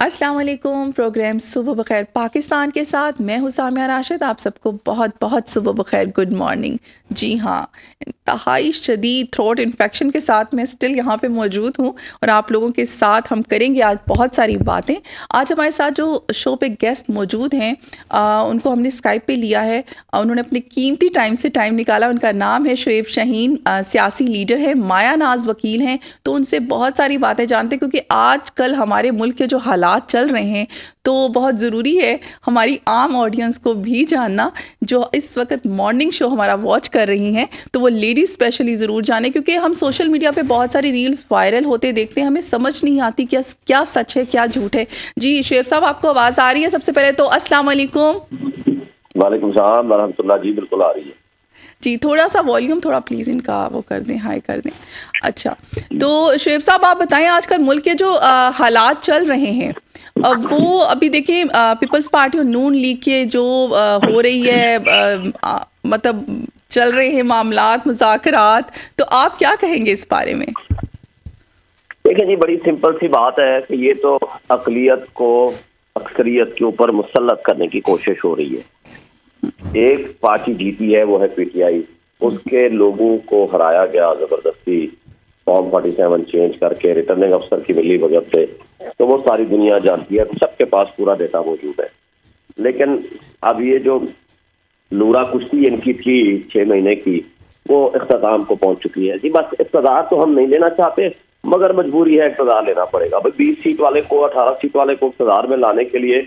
अस्सलाम वालेकुम। प्रोग्राम सुबह बखैर पाकिस्तान के साथ मैं हूँ सामिया राशिद। आप सबको बहुत बहुत सुबह बखैर, गुड मॉर्निंग। जी हाँ, इंतहाई शदीद थ्रोट इन्फेक्शन के साथ मैं स्टिल यहाँ पे मौजूद हूँ और आप लोगों के साथ हम करेंगे आज बहुत सारी बातें। आज हमारे साथ जो शो पे गेस्ट मौजूद हैं उनको हमने स्काइप पे लिया है। उन्होंने अपने कीमती टाइम से टाइम निकाला। उनका नाम है शुएब शाहीन, सियासी लीडर है, माया नाज वकील हैं। तो उनसे बहुत सारी बातें जानते हैं क्योंकि आजकल हमारे मुल्क के जो हालात चल रहे हैं तो बहुत ज़रूरी है हमारी आम ऑडियंस को भी जानना जो इस वक्त मॉर्निंग शो हमारा वॉच कर रही हैं। तो वो लेडीज स्पेशली ज़रूर जाने क्योंकि हम सोशल मीडिया पे बहुत सारी रील्स वायरल होते देखते हैं, हमें समझ नहीं आती क्या क्या सच है क्या झूठ है। जी शुएब साहब, आपको आवाज़ आ रही है? सबसे पहले तो अस्सलाम वालेकुम। वालेकुम सलाम वरहमतुल्लाह। जी बिल्कुल आ रही है जी, थोड़ा सा वॉल्यूम थोड़ा प्लीज़ इनका वो कर दें, हाई कर दें। अच्छा, तो शुएब साहब आप बताएं आजकल मुल्क के जो हालात चल रहे हैं, अब वो अभी देखिए पीपल्स पार्टी और नून लीग के जो हो रही है मतलब चल रहे हैं मामलात मुज़ाकरात, तो आप क्या कहेंगे इस बारे में? देखिए जी, बड़ी सिंपल सी बात है कि ये तो अकलियत को अक्सरियत के ऊपर मुसल्लत करने की कोशिश हो रही है। एक पार्टी जीती है, वो है पीटीआई। उसके लोगों को हराया गया जबरदस्ती फॉर्म 47 चेंज करके रिटर्निंग अफसर की मिली भगत से। तो वो सारी दुनिया जानती है, सबके पास पूरा डेटा मौजूद है। लेकिन अब ये जो लूरा कुश्ती इनकी थी 6 महीने की, वो इख्तिताम को पहुंच चुकी है। जी बस इख्तिदार तो हम नहीं लेना चाहते, मगर मजबूरी है, इख्तिदार लेना पड़ेगा। भाई 20 सीट वाले को 18 सीट वाले को इख्तिदार में लाने के लिए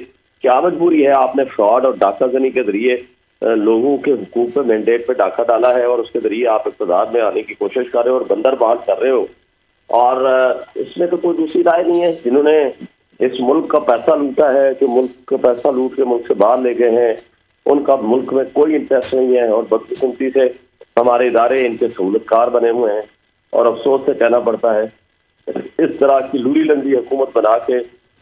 क्या मजबूरी है? आपने फ्रॉड और डाकाजनी के जरिए लोगों के हुकूक पे मैंडेट पे डाका डाला है और उसके जरिए आप इख्तिदार में आने की कोशिश कर रहे हो और बंदरबाज कर रहे हो। और इसमें तो कोई दूसरी राय नहीं है। जिन्होंने इस मुल्क का पैसा लूटा है, कि मुल्क का पैसा लूट के मुल्क से बाहर ले गए हैं, उनका मुल्क में कोई इंटरेस्ट नहीं है और बदकिस्मती से हमारे इदारे इनके सहूलतकार बने हुए हैं। और अफसोस से कहना पड़ता है, इस तरह की लूरी लंडी हुकूमत बना के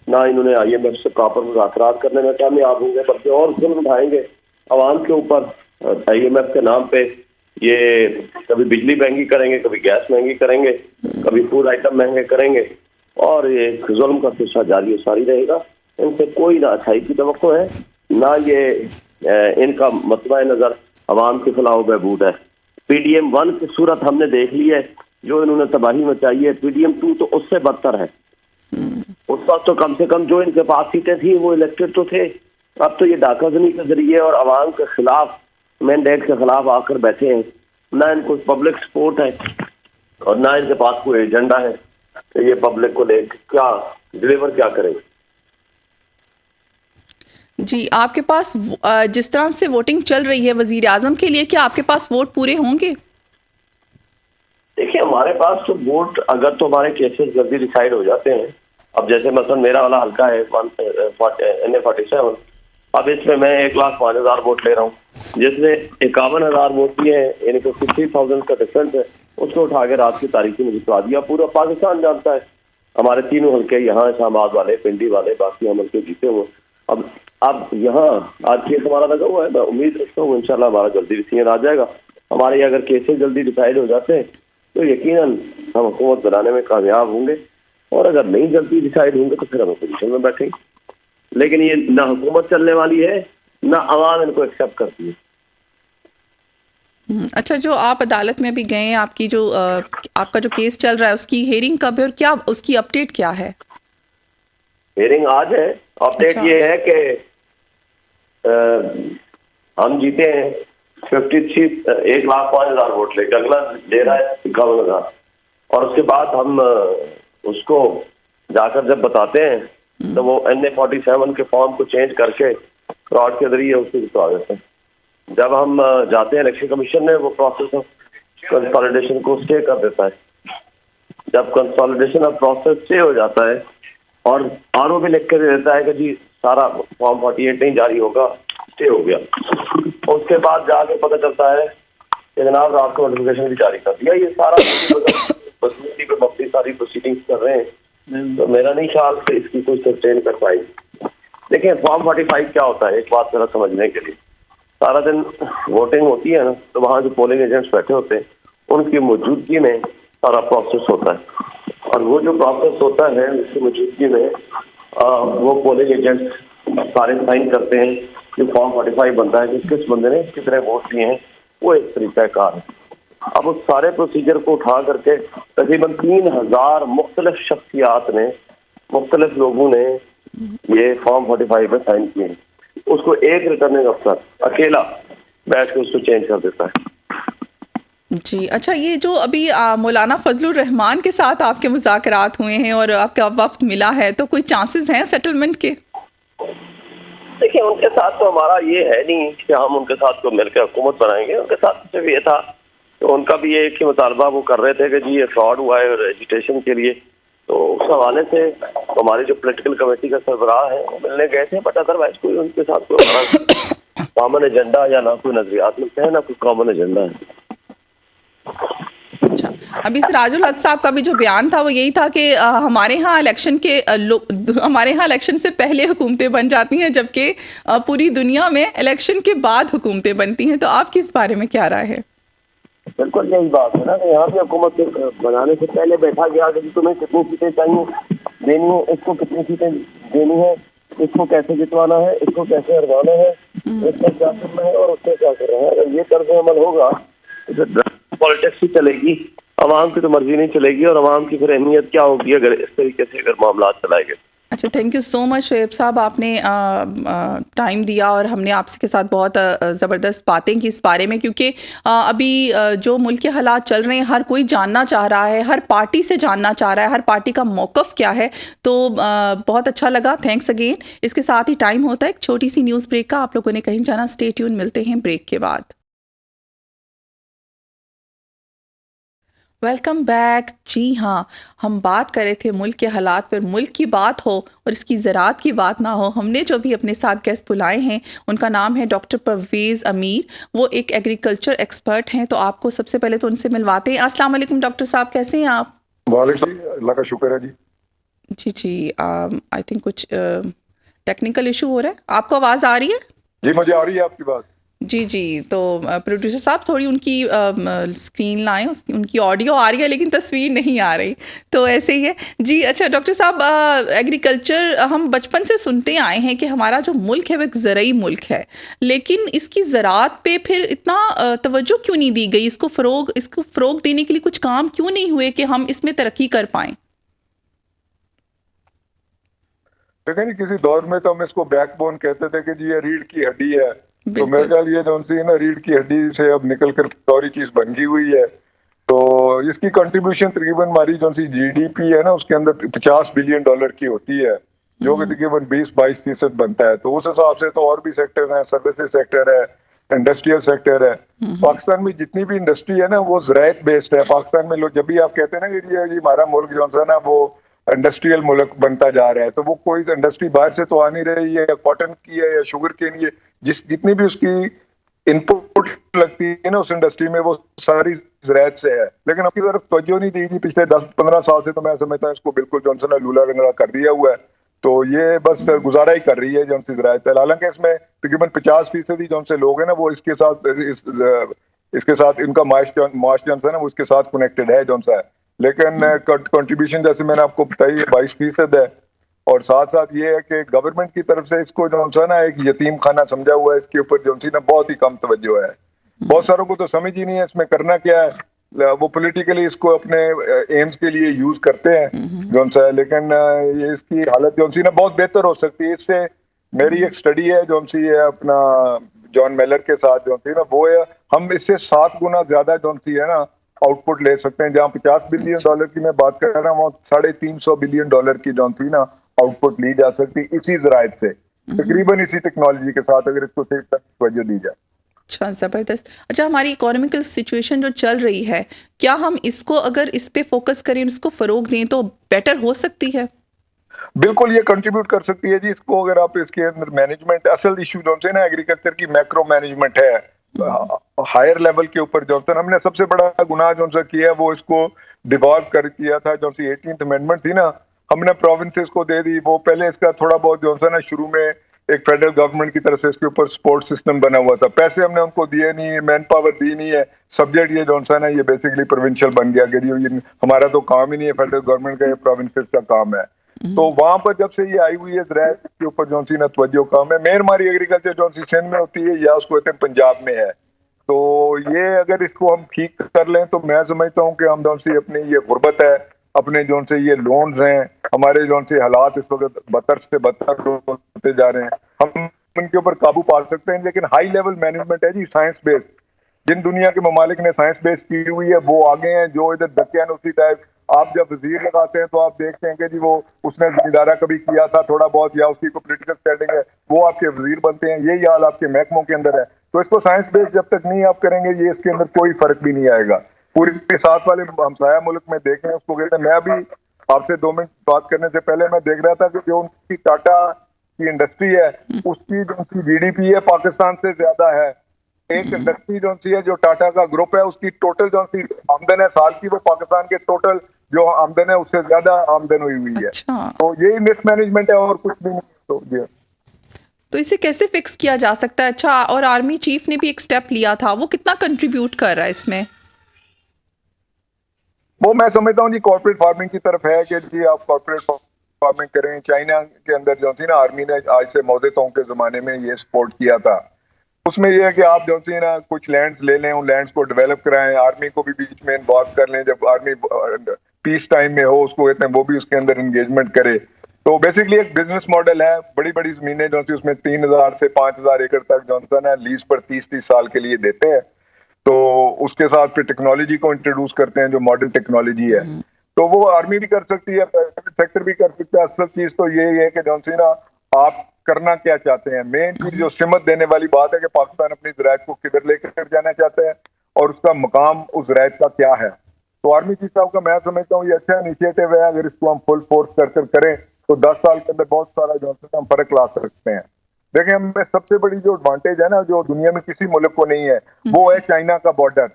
ना इन्होंने IMF से प्रॉपर मुज़ाकरात करने में कामयाब होंगे, बल्कि और जुल्म उठाएंगे आवाम के ऊपर। IMF के नाम पे ये कभी बिजली महंगी करेंगे, कभी गैस महंगी करेंगे, कभी फूड आइटम महंगे करेंगे और ये जुल्म का सिलसिला जारी और सारी रहेगा। इनसे कोई ना अच्छाई की तवक्को है, ना ये इनका मतबा नज़र आवाम के फलाह बहबूद है। PDM 1 की सूरत हमने देख ली है, जो इन्होंने तबाही मचाई है। PDM 2 तो उससे बदतर है। उस वक्त तो कम से कम जो इनके पास सीटें थी वो इलेक्टेड तो थे। अब तो ये डाकाजनी के जरिए और आवाम के खिलाफ, मैंडेट के खिलाफ आकर बैठे हैं। ना इनको पब्लिक सपोर्ट है और ना इनके पास कोई एजेंडा है। तो ये पब्लिक को लेकर क्या डिलीवर क्या करेंगे? जी, आपके पास जिस तरह से वोटिंग चल रही है वजीर आजम के लिए, क्या आपके पास वोट पूरे होंगे? देखिए, हमारे पास तो वोट, अगर तो हमारे केसेस जल्दी डिसाइड हो जाते हैं। अब जैसे मतलब मेरा वाला हल्का है NA47, अब इसमें मैं 1,05,000 वोट ले रहा हूँ, जिसमें 51,000 वोट दिए हैं, यानी कि 50,000 का डिफरेंस है। उसको उठा के रात की तारीख में जितवा दिया। पूरा पाकिस्तान जानता है हमारे तीनों हल्के यहाँ, इस्लामाबाद वाले, पिंडी वाले, बाकी हम हल्के जीते हुए। अब यहाँ आज केस हमारा लगा हुआ है। मैं उम्मीद रखता हूँ इंशाल्लाह हमारा जल्दी डिसीजन आ जाएगा। हमारे अगर केसेस जल्दी डिसाइड हो जाते हैं तो यकीनन हम हुकूमत बनाने में कामयाब होंगे, और अगर नहीं जल्दी डिसाइड होंगे तो फिर हम अपोजिशन में बैठेंगे। लेकिन ये ना हुकूमत चलने वाली है, ना आवाम इनको एक्सेप्ट करती है। अच्छा, जो आप अदालत में भी गए हैं, आपकी जो आपका जो केस चल रहा है उसकी हेयरिंग कब है और क्या उसकी अपडेट क्या है? हेयरिंग आज है। अपडेट ये है कि हम जीते हैं 1,05,000 वोट लेकर। अगला दे रहा है 51,000 और उसके बाद हम उसको जाकर जब बताते हैं तो वो NA47 के फॉर्म को चेंज करके फ्रॉड के जरिए उसको जितवा देते हैं। जब हम जाते हैं इलेक्शन कमीशन में, वो प्रोसेस ऑफ कंसोलिडेशन को स्टे कर देता है। जब कंसोलिडेशन ऑफ प्रोसेस स्टे हो जाता है और RO भी लिख के दे देता है कि जी सारा फॉर्म 48 नहीं जारी होगा, स्टे हो गया। उसके बाद जाके पता चलता है कि जनाब रात को नोटिफिकेशन भी जारी कर दिया। ये सारा पे मबनी सारी प्रोसीडिंग्स कर रहे हैं। तो मेरा नहीं ख्याल कि इसकी कोई सस्टेन कर पाएगी। देखिए, फॉर्म 45 क्या होता है, एक बात जरा समझने के लिए। सारा दिन वोटिंग होती है ना, तो वहाँ जो पोलिंग एजेंट्स बैठे होते हैं उनकी मौजूदगी में सारा प्रोसेस होता है। और वो जो प्रोसेस होता है उसकी मौजूदगी में वो पोलिंग एजेंट्स सारे साइन करते हैं, जो फॉर्म 45 बनता है कि किस बंदे ने कितने वोट दिए हैं, वो एक तरीकाकार है। अब उस सारे प्रोसीजर को उठा करके तकरीबन 3000 मुख्तलिफ शख्सियात ने, मुख्तलिफ लोगों ने ये फॉर्म 45 में साइन किए हैं। उसको एक रिटर्निंग अफसर अकेला बैठ के उसको चेंज कर देता है। जी, अच्छा, ये जो अभी मौलाना फजलुर रहमान के साथ आपके मुज़ाकरात हुए हैं और आपका वफ्द मिला है, तो कोई चांसेस हैं सेटलमेंट के? देखिए, उनके साथ तो हमारा ये है नहीं कि हम उनके साथ को मिलकर हुकूमत बनाएंगे। उनके साथ सिर्फ ये था, तो उनका भी ये कि मुतालबा वो कर रहे थे कि जी ये फ्रॉड हुआ है रजिस्ट्रेशन के लिए, तो उस हवाले से हमारी जो पॉलिटिकल कमेटी का सरबराह है वो मिलने गए थे। बट अदरवाइज कोई उनके साथ कोई कॉमन एजेंडा या ना कोई नजरियात मिलते हैं, ना कोई कॉमन एजेंडा है। अच्छा, अभी सिराजुल हक साहब का भी जो बयान था वो यही था कि हमारे यहाँ इलेक्शन से पहले हुकूमतें बन जाती हैं, जबकि पूरी दुनिया में इलेक्शन के बाद हुकूमतें बनती हैं। तो आपकी इस बारे में क्या राय है? बिल्कुल यही बात है ना कि यहाँ पे हुकूमत बनाने से पहले बैठा गया कि तुम्हें कितनी सीटें चाहिए देनी है, इसको कितनी सीटें देनी है, इसको कैसे जितवाना है, इसको कैसे हरवाना है, इसका क्या करना है और उससे क्या करना है। अगर ये तर्ज अमल होगा तो पॉलिटिक्स ही चलेगी, अवाम की तो मर्जी नहीं चलेगी। और अवाम की फिर अहमियत क्या होगी अगर इस तरीके से अगर मामला चलाए गए। अच्छा, thank you so much Shoaib साहब, आपने टाइम दिया और हमने आपसे के साथ बहुत ज़बरदस्त बातें की इस बारे में, क्योंकि अभी जो मुल्क के हालात चल रहे हैं हर कोई जानना चाह रहा है, हर पार्टी से जानना चाह रहा है, हर पार्टी का मौक़िफ़ क्या है। तो बहुत अच्छा लगा, थैंक्स अगेन। इसके साथ ही टाइम होता है एक छोटी सी न्यूज़ ब्रेक का। आप लोगों ने कहीं जाना, स्टे ट्यून, मिलते हैं ब्रेक के बाद। Welcome back. जी हाँ, हम बात कर रहे थे मुल्क के हालात पर। मुल्क की बात हो और इसकी ज़राअत की बात ना हो, हमने जो भी अपने साथ गेस्ट बुलाए हैं उनका नाम है डॉक्टर परवेज़ अमीर। वो एक एग्रीकल्चर एक्सपर्ट हैं। तो आपको सबसे पहले तो उनसे मिलवाते हैं। अस्सलाम वालेकुम डॉक्टर साहब, कैसे हैं आप? वालेकुम, अल्लाह का शुक्र है जी। जी, आई थिंक कुछ टेक्निकल इशू हो रहा है। आपको आवाज़ आ रही है? जी, मुझे आ रही है आपकी बात। जी, तो प्रोड्यूसर साहब थोड़ी उनकी स्क्रीन लाएं, उनकी ऑडियो आ रही है लेकिन तस्वीर नहीं आ रही, तो ऐसे ही है जी। अच्छा डॉक्टर साहब, एग्रीकल्चर हम बचपन से सुनते आए हैं कि हमारा जो मुल्क है वो एक ज़रूरी मुल्क है, लेकिन इसकी ज़राअत पे फिर इतना तवज्जो क्यों नहीं दी गई? इसको फ़रोग देने के लिए कुछ काम क्यों नहीं हुए कि हम इसमें तरक्की कर पाएँ? देखिए, किसी दौर में तो हम इसको बैकबोन कहते थे कि जी ये रीढ़ की हड्डी है। तो मेरे ख्याल ये जो सी ना रीढ़ की हड्डी से अब निकल कर और चीज बन गई हुई है। तो इसकी कंट्रीब्यूशन तकरीबन हमारी जो सी जीडीपी है ना उसके अंदर $50 बिलियन की होती है, जो कि तकरीबन 20-22% बनता है। तो उस हिसाब से तो और भी सेक्टर हैं, सर्विसेज सेक्टर है, इंडस्ट्रियल सेक्टर है। पाकिस्तान में जितनी भी इंडस्ट्री है ना वो ज़राअत बेस्ड है। पाकिस्तान में लोग जब भी आप कहते हैं ना कि ये हमारा मुल्क जो है ना वो इंडस्ट्रियल मुल्क बनता जा रहा है, तो वो कोई इंडस्ट्री बाहर से तो आ नहीं रही है, या कॉटन की है या शुगर के लिए जितनी भी उसकी इनपुट लगती है ना उस इंडस्ट्री में वो सारी ज़राअत से है। लेकिन अपनी तरफ तवज्जो नहीं दी थी पिछले 10-15 साल से। तो मैं समझता हूँ इसको बिल्कुल जॉनसन ने लूला लंगड़ा कर दिया हुआ है। तो ये बस गुजारा ही कर रही है जो सी ज़राअत है। हालांकि इसमें तकरीबन 50% जो से लोग हैं ना वो इसके साथ इनका माश जो है ना वो इसके साथ कनेक्टेड है जो सा है। लेकिन कंट्रीब्यूशन जैसे मैंने आपको बताई 22% है। और साथ साथ ये है कि गवर्नमेंट की तरफ से इसको जो है ना एक यतीम खाना समझा हुआ है। इसके ऊपर जो सी ना बहुत ही कम तवज्जो है। बहुत सारों को तो समझ ही नहीं है इसमें करना क्या है। वो पॉलिटिकली इसको अपने एम्स के लिए यूज करते हैं जो सा है। लेकिन ये इसकी हालत जो सी ना बहुत बेहतर हो सकती है इससे। मेरी एक स्टडी है जो सी है अपना जॉन मेलर के साथ जो सी ना वो है हम इससे 7 गुना ज्यादा जो सी है ना आउटपुट ले सकते हैं। जहाँ $50 बिलियन की मैं बात कर रहा हूँ वो $350 बिलियन की जो थी ना आउटपुट ली जा सकती इसी ज़राअत से, तकरीबन इसी टेक्नोलॉजी के साथ अगर इसको सही तवज्जो दी जाए। अच्छा, ज़बरदस्त। अच्छा, हमारी इकोनॉमिकल सिचुएशन जो चल रही है, क्या हम इसको अगर इस पे फोकस करें, इसको फ़रोग दें तो बेटर हो सकती है? बिल्कुल ये कंट्रीब्यूट कर सकती है जी। इसको अगर आप इसके अंदर मैनेजमेंट, असल इशू जो से ना एग्रीकल्चर की मैक्रो मैनेजमेंट है हायर लेवल के ऊपर। जो हमने सबसे बड़ा गुनाह जो सा किया वो इसको डिवॉल्व कर किया था। जो सी 18th अमेंडमेंट थी ना हमने प्रोविंसेस को दे दी। वो पहले इसका थोड़ा बहुत जो सा ना शुरू में एक फेडरल गवर्नमेंट की तरफ से इसके ऊपर सपोर्ट सिस्टम बना हुआ था। पैसे हमने उनको दिए नहीं, मैन पावर दी नहीं है। सब्जेक्ट ये जो सा ना ये बेसिकली प्रोविंशियल बन गया कि ये हमारा तो काम ही नहीं है, फेडरल गवर्नमेंट का, ये प्रोविंसेस का काम है। तो वहां पर जब से ये आई हुई है ज़राअत के ऊपर जो सी ना तवज्जो कम है। मेन हमारी एग्रीकल्चर जो सी सिंध में होती है या उसको कहते हैं पंजाब में है। तो ये अगर इसको हम ठीक कर लें तो मैं समझता हूँ कि हम जो सी अपनी ये गुर्बत है, अपने जो से ये लोन्स हैं, हमारे जो से हालात इस वक्त बदतर से बदतर होते जा रहे हैं, हम उनके ऊपर काबू पा सकते हैं। लेकिन हाई लेवल मैनेजमेंट है जी, साइंस बेस्ड। जिन दुनिया के ममालिक ने साइंस बेस्ड की हुई है वो आगे हैं। जो इधर दकियानूसी टाइप आप जब वजीर लगाते हैं तो आप देखते हैं कि जी वो उसने जिम्मेदारा कभी किया था थोड़ा बहुत या उसकी को पोलिटिकल स्टैंडिंग है, वो आपके वजीर बनते हैं। यही हाल आपके महकमों के अंदर है। तो इसको साइंस बेस्ड जब तक नहीं आप करेंगे ये इसके अंदर कोई फर्क भी नहीं आएगा। पूरे साथ वाले हमसाया मुल्क में देखें उसको कहते हैं। मैं अभी आपसे 2 मिनट बात करने से पहले मैं देख रहा था कि जो उनकी टाटा की इंडस्ट्री है उसकी जो उनकी जीडीपी है पाकिस्तान से ज्यादा है। एक इंडस्ट्री जो सी है जो टाटा का ग्रुप है उसकी टोटल जो सी आमदन है साल की वो पाकिस्तान के टोटल जो आमदन है उससे ज्यादा आमदन हुई है। अच्छा। तो यही मिसमैनेजमेंट है और कुछ भी नहीं। तो जी तो इसे कैसे फिक्स किया जा सकता है? अच्छा, और आर्मी चीफ ने भी एक स्टेप लिया था, वो कितना कंट्रीब्यूट कर रहा है इसमें? वो मैं समझता हूँ जी कॉर्पोरेट फार्मिंग की तरफ है कि जी आप कॉर्पोरेट फार्मिंग करें। चाइना के अंदर जो थी ना आर्मी ने आज से मौदेतों के जमाने में ये सपोर्ट किया था। उसमें यह है कि आप जो थी ना कुछ लैंड्स ले लें, उन लैंड्स को डेवलप कराएं, आर्मी को भी बीच में इन्वॉल्व कर लें। जब आर्मी पीस टाइम में हो उसको कहते हैं वो भी उसके अंदर एंगेजमेंट करे। तो बेसिकली एक बिजनेस मॉडल है। बड़ी बड़ी जमीनें जो थी उसमें 3000 से 5000 एकड़ तक जो है लीज पर 30-30 साल के लिए देते हैं। तो उसके साथ फिर टेक्नोलॉजी को इंट्रोड्यूस करते हैं जो मॉडर्न टेक्नोलॉजी है। तो वो आर्मी भी कर सकती है, प्राइवेट सेक्टर भी कर सकता है। असल चीज तो यही है कि जो सी ना आप करना क्या चाहते हैं। मेन चीज जो सिमत देने वाली बात है कि पाकिस्तान अपनी ज़राअत को किधर लेकर जाना चाहता है और उसका मकाम उस ज़राअत का क्या है। तो आर्मी चीफ साहब का मैं समझता हूँ ये अच्छा इनिशिएटिव है। अगर इसको हम फुल फोर्स कर करें तो 10 साल के अंदर बहुत सारा जो हम फर्क ला सकते हैं। देखें हमें सबसे बड़ी जो एडवांटेज है ना जो दुनिया में किसी मुल्क को नहीं है वो है चाइना का बॉर्डर।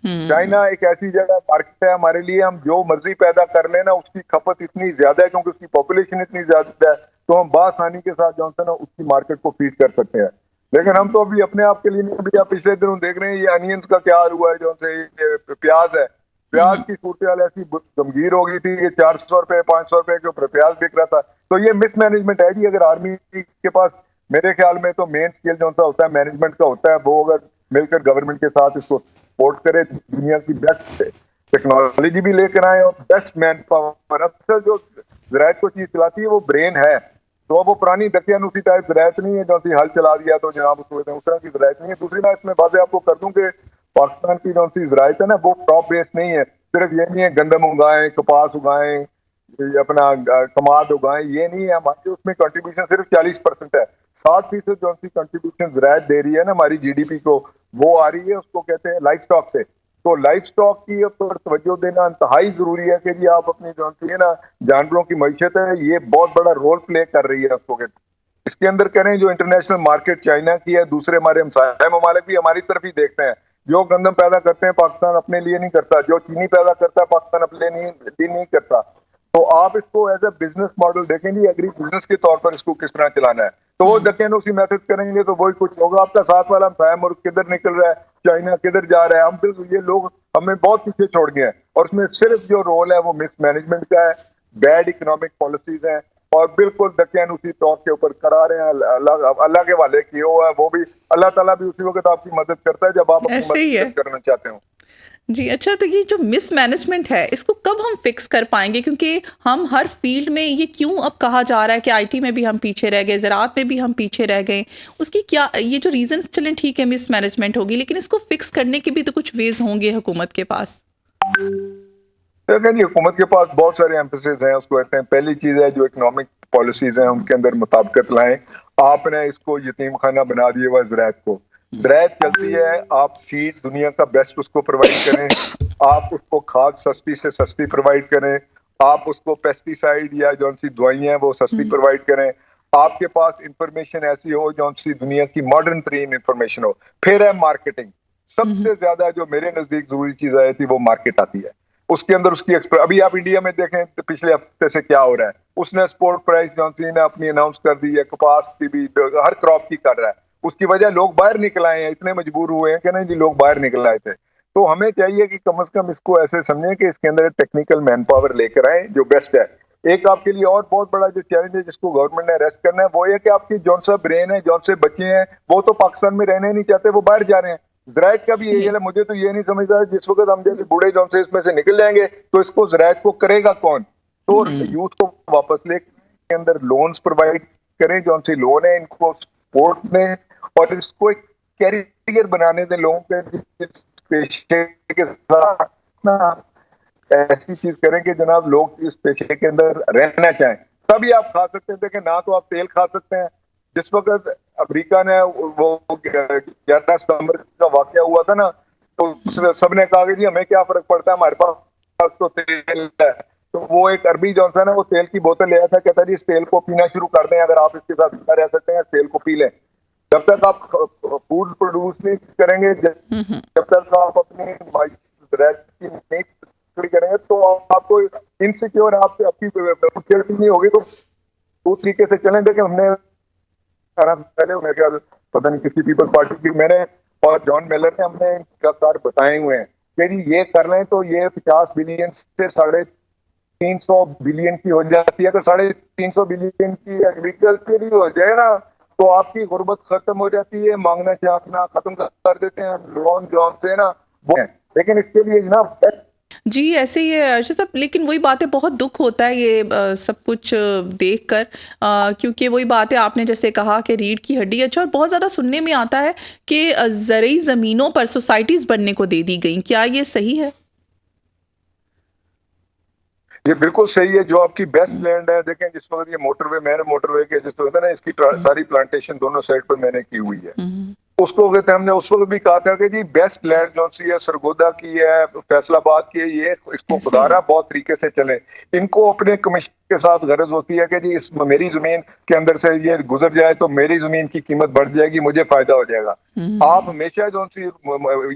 चाइना एक ऐसी जगह मार्केट है हमारे लिए, हम जो मर्जी पैदा कर लेना उसकी खपत इतनी ज्यादा है क्योंकि उसकी पॉपुलेशन इतनी ज्यादा है तो हम बासानी के साथ जो है ना उसकी मार्केट को फीड कर सकते हैं। लेकिन हम तो अभी अपने आप के लिए नहीं। अभी आप पिछले दिनों देख रहे हैं ये अनियंस का क्या हाल हुआ है। जो से ये प्याज है, प्याज की सूरत हाल ऐसी गंभीर हो गई थी। ये 400 रुपए 500 रुपए के ऊपर प्याज बिक रहा था। तो ये मिसमैनेजमेंट है जी। अगर आर्मी के पास मेरे ख्याल में तो मेन स्किल जो सा होता है मैनेजमेंट का होता है, वो अगर मिलकर गवर्नमेंट के साथ इसको सपोर्ट करे, दुनिया की बेस्ट टेक्नोलॉजी भी लेकर आए और बेस्ट मैन पावर। अक्सर जो ज़राअत को चीज चलाती है वो ब्रेन है। तो अब वो पुरानी दकियानूसी टाइप ज़राअत नहीं है जो सी हल चला दिया तो जनाब उसको उस तरह की ज़राअत नहीं है। दूसरी बात इसमें बात आपको कर दूं कि पाकिस्तान की जो सी ज़राअत है ना वो टॉप बेस नहीं है। सिर्फ ये नहीं है गंदम उगाएं, कपास उगाएं, अपना कमाद उगाएं, ये नहीं है। हमारे उसमें कंट्रीब्यूशन सिर्फ 40% है। 60% जो सी कंट्रीब्यूशन ज़राअत दे रही है ना हमारी जीडीपी को वो आ रही है उसको कहते हैं लाइफ स्टॉक से। तो लाइफ स्टॉक की ऊपर तवज्जो देना इंतहाई जरूरी है कि जी आप अपनी जो है ना जानवरों की मईशत है ये बहुत बड़ा रोल प्ले कर रही है उसको कहते हैं। इसके अंदर करें जो इंटरनेशनल मार्केट चाइना की है, दूसरे हमारे हमसाया ममालिक भी हमारी तरफ ही देखते हैं। जो गंदम पैदा करते हैं पाकिस्तान अपने लिए नहीं करता, जो चीनी पैदा करता है पाकिस्तान अपने लिए नहीं करता। तो आप इसको एज ए बिजनेस मॉडल देखेंगे एग्री बिजनेस के तौर पर इसको किस तरह चलाना है। तो वो दकियानूसी मेथड करेंगे तो वही कुछ होगा। आपका साथ वाला हमसाया मुल्क किधर निकल रहा है, चाइना किधर जा रहा है, हम बिल्कुल ये लोग हमें बहुत पीछे छोड़ गए हैं। और उसमें सिर्फ जो रोल है वो मिसमैनेजमेंट का है, बैड इकोनॉमिक पॉलिसीज हैं और बिल्कुल दकियानूसी तौर के ऊपर करा रहे हैं। अल्लाह के वाले किए हुआ है, वो भी अल्लाह ताला भी उसी वक्त आपकी मदद करता है जब आप अपनी मदद करना चाहते हो। जी अच्छा, तो ये जो मिसमैनेजमेंट है इसको कब हम फिक्स कर पाएंगे? क्योंकि हम हर फील्ड में ये क्यों अब कहा जा रहा है कि आईटी में भी हम पीछे रह गए, ज़राअत में भी हम पीछे रह गए, उसकी क्या ये जो रीजंस चलें ठीक है मिसमैनेजमेंट होगी लेकिन इसको फिक्स करने के भी तो कुछ वेज होंगे हुकूमत के पास। देखिए हुकूमत के पास बहुत सारे एम्फेसिस हैं उसको कहते हैं। पहली चीज है जो इकोनॉमिक पॉलिसीज हैं उनके अंदर मुताबिकत लाएं। आपने इसको यतीम खाना बना दिया हुआ ज़राअत को, ज़राअत चलती है, आप सीड दुनिया का बेस्ट उसको प्रोवाइड करें, आप उसको खाद सस्ती से सस्ती प्रोवाइड करें, आप उसको पेस्टिसाइड या जो सी दवाइयां वो सस्ती प्रोवाइड करें, आपके पास इंफॉर्मेशन ऐसी हो जो सी दुनिया की मॉडर्न तरीन इंफॉर्मेशन हो। फिर है मार्केटिंग। सबसे ज्यादा जो मेरे नजदीक जरूरी चीज आई थी वो मार्केट आती है। उसके अंदर उसकी अभी आप इंडिया में देखें तो पिछले हफ्ते से क्या हो रहा है, उसने स्पोर्ट प्राइस जो सी ने अपनी अनाउंस कर दी है, कपास की भी हर क्रॉप की कर रहा है। उसकी वजह लोग बाहर निकल आए हैं, इतने मजबूर हुए हैं कि नहीं जी लोग बाहर निकल आए थे। तो हमें चाहिए कि कम से कम इसको ऐसे समझें कि इसके अंदर टेक्निकल मैन पावर लेकर आए जो बेस्ट है। एक आपके लिए और बहुत बड़ा जो चैलेंज है जिसको गवर्नमेंट ने अरेस्ट करना है वो ये कि आपकी जौन सा ब्रेन है, जौन से बच्चे हैं, वो तो पाकिस्तान में रहने नहीं चाहते, वो बाहर जा रहे हैं। ज़रायत का भी यही है। मुझे तो ये नहीं समझता जिस वक्त हम जैसे बूढ़े जौन से इसमें से निकल जाएंगे तो इसको ज़रायत को करेगा कौन? तो यूथ को वापस लेके अंदर लोन्स प्रोवाइड करें, जौन सी लोन है इनको सपोर्ट दें और इसको एक कैरियर बनाने दें लोगों के, जिस पेशे के साथ ना ऐसी चीज करें कि जनाब लोग इस पेशे के अंदर रहना चाहें, तभी आप खा सकते हैं। देखें ना तो आप तेल खा सकते हैं। जिस वक्त अमेरिका ने वो 11 सितंबर का वाकया हुआ था ना, तो सबने कहा कि जी हमें क्या फर्क पड़ता है, हमारे पास तो तेल है। तो वो एक अरबी जो था ना, वो तेल की बोतल ले आया था, कहता जी इस तेल को पीना शुरू कर दें, अगर आप इसके साथ रह सकते हैं तेल को पी लें। जब तक आप फूड प्रोड्यूस नहीं करेंगे, जब तक आप अपनी करेंगे तो आपको इनसिक्योर, आपसे आपकी सिक्योरिटी नहीं होगी। तो उस तरीके से चलें। देखिए हमने पहले मेरे ख्याल पता नहीं किसी पीपल्स पार्टी की मैंने और जॉन मेलर ने हमने इनका कार्य बताए हुए हैं कि जी ये कर लें तो ये 50 बिलियन से 350 बिलियन की हो जाती है। अगर 350 बिलियन की एग्रीकल्चर ही हो जाए ना तो आपकी गुर्बत खत्म हो जाती है, मांगना चाहना खत्म कर देते हैं लोन जॉन से ना वो है। लेकिन इसके लिए ना जी ऐसे ही है अर्शद साहब, लेकिन वही बात है, बहुत दुख होता है ये सब कुछ देख कर, क्योंकि वही बात है आपने जैसे कहा कि रीढ़ की हड्डी। अच्छा, और बहुत ज़्यादा सुनने में आता है कि ज़रूरी ज़मीनों पर सोसाइटीज़ बनने को दे दी गई, क्या ये सही है? ये बिल्कुल सही है। जो आपकी बेस्ट लैंड है, देखें जिस वक्त ये मोटरवे, मैंने मोटरवे के जिस वक्त ना इसकी सारी प्लांटेशन दोनों साइड पर मैंने की हुई है, उसको कहते हैं, हमने उस वक्त भी कहा था कि जी बेस्ट लैंड जो सी है सरगोदा की है, फैसलाबाद की है, ये इसको खुदारा बहुत तरीके से चले। इनको अपने कमीशन के साथ गरज होती है कि जी इस मेरी जमीन के अंदर से ये गुजर जाए तो मेरी जमीन की कीमत बढ़ जाएगी, मुझे फायदा हो जाएगा। आप हमेशा जो सी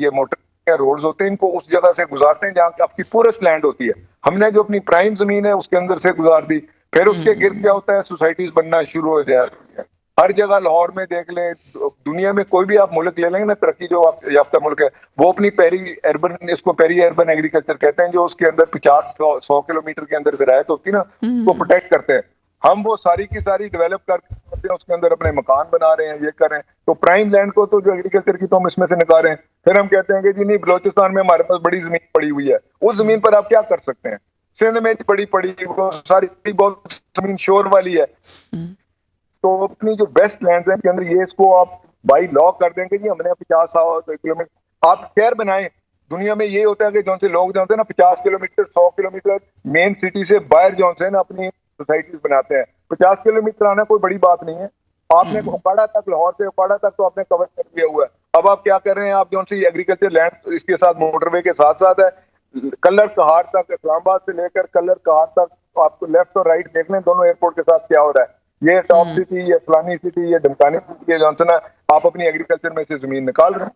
ये मोटर रोड्स होते हैं इनको उस जगह से गुजारते हैं जहाँ आपकी पूरस्ट लैंड होती है। हमने जो अपनी प्राइम जमीन है उसके अंदर से गुजार दी, फिर उसके गिर्द क्या होता है, सोसाइटीज बनना शुरू हो जाती है। हर जगह, लाहौर में देख लें, दुनिया में कोई भी आप मुल्क ले लेंगे ना, तरक्की जो याफ्ता मुल्क है, वो अपनी पेरी अर्बन, इसको पेरी अर्बन एग्रीकल्चर कहते हैं, जो उसके अंदर 50-100 किलोमीटर के अंदर ज़रायत होती है ना, वो प्रोटेक्ट करते हैं। हम वो सारी की सारी डेवलप करते हैं, उसके अंदर अपने मकान बना रहे हैं, ये कर रहे हैं। तो प्राइम लैंड को तो जो एग्रीकल्चर की तो हम इसमें से निकाल रहे हैं। फिर हम कहते हैं कि जी नहीं, बलोचिस्तान में हमारे पास बड़ी जमीन पड़ी हुई है, उस जमीन पर आप क्या कर सकते हैं? सिंध में बड़ी पड़ी, वो सारी बहुत जमीन शोर वाली है। तो अपनी जो बेस्ट लैंड है के अंदर ये इसको आप बाई लॉ कर देंगे जी हमने 50 किलोमीटर आप शहर बनाए। दुनिया में ये होता है कि जो से लोग जो हैं ना 50 किलोमीटर 100 किलोमीटर मेन सिटी से बाहर जो है ना अपनी सोसाइटीज बनाते हैं। 50 किलोमीटर आना कोई बड़ी बात नहीं है। आपने उपाड़ा तक, लाहौर से उपाड़ा तक तो आपने कवर कर दिया हुआ है। अब आप क्या कर रहे हैं, आप जो सी एग्रीकल्चर लैंड इसके साथ मोटरवे के साथ साथ है, कल्लर कहार तक, इस्लामाबाद से लेकर कल्लर कहार तक आपको लेफ्ट और राइट देख लें, दोनों एयरपोर्ट के साथ क्या हो रहा है। ये टॉप सिटी, ये फलानी सिटी, ये धमकानी सिटी, ये जॉनसन है, आप अपनी एग्रीकल्चर में से जमीन निकाल रहे हैं।